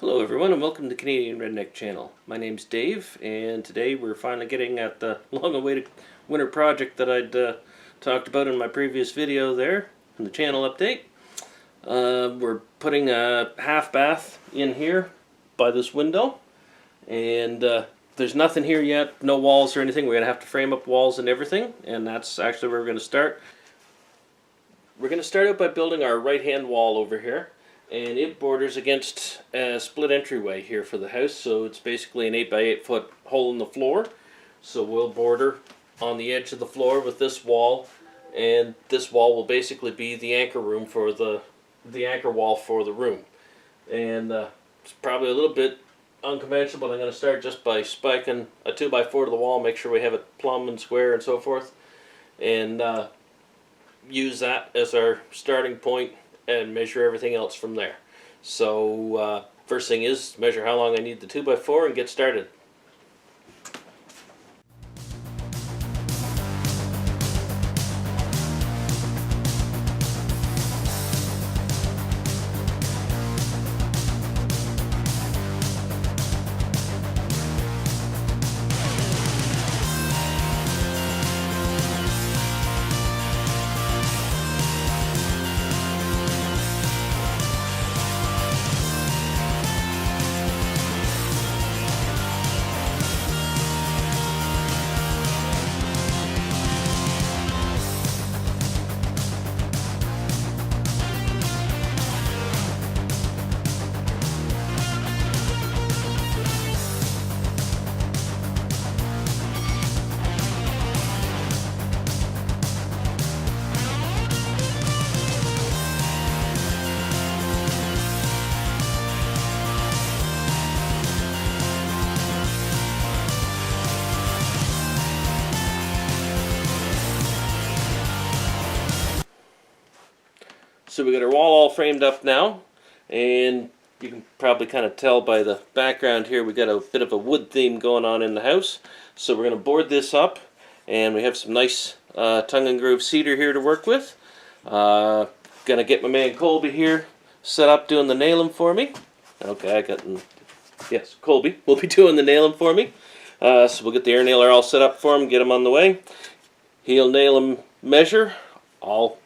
Hello everyone and welcome to Canadian Redneck Channel. My name's Dave and today we're finally getting at the long-awaited winter project that I'd talked about in my previous video there in the channel update. We're putting a half bath in here by this window, and there's nothing here yet, no walls or anything. We're going to have to frame up walls and everything, and that's actually where we're going to start. We're going to start out by building our right-hand wall over here. And it borders against a split entryway here for the house, so it's basically an 8 by 8 foot hole in the floor. So we'll border on the edge of the floor with this wall, and this wall will basically be the anchor room for the anchor wall for the room. And it's probably a little bit unconventional, but I'm going to start just by spiking a 2 by 4 to the wall, make sure we have it plumb and square and so forth, and use that as our starting point and measure everything else from there. So first thing is measure how long I need the 2 by 4 and get started. So we got our wall all framed up now, and you can probably kind of tell by the background here we got a bit of a wood theme going on in the house. So we're going to board this up, and we have some nice tongue and groove cedar here to work with. Going to get my man Colby here set up doing the nailing for me. Okay, yes, Colby will be doing the nailing for me. So we'll get the air nailer all set up for him, get him on the way. He'll nail him measure. I'll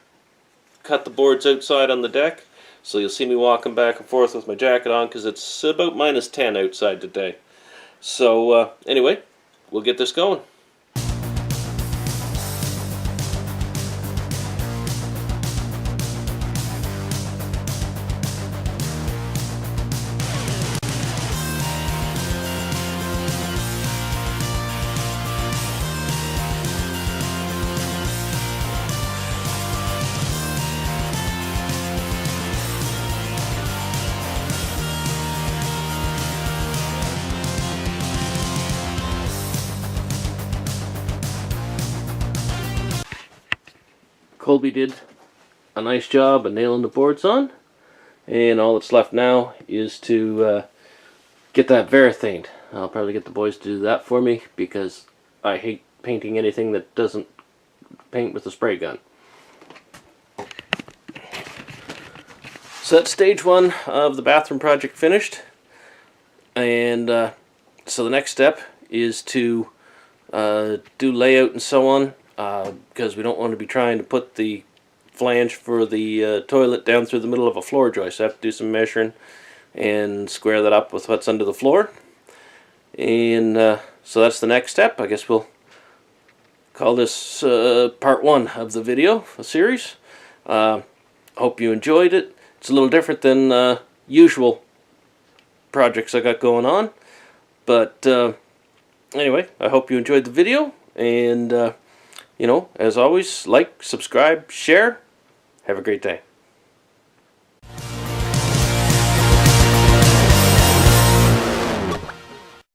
cut the boards outside on the deck, so you'll see me walking back and forth with my jacket on because it's about -10 outside today. So anyway, we'll get this going. Colby did a nice job of nailing the boards on, and all that's left now is to get that Varathane. I'll probably get the boys to do that for me because I hate painting anything that doesn't paint with a spray gun. So that's stage 1 of the bathroom project finished, and so the next step is to do layout and so on. Because we don't want to be trying to put the flange for the toilet down through the middle of a floor joist. So I have to do some measuring and square that up with what's under the floor. And so that's the next step. I guess we'll call this part 1 of the video, a series. Hope you enjoyed it. It's a little different than usual projects I got going on. But anyway, I hope you enjoyed the video, and you know, as always, like, subscribe, share. Have a great day.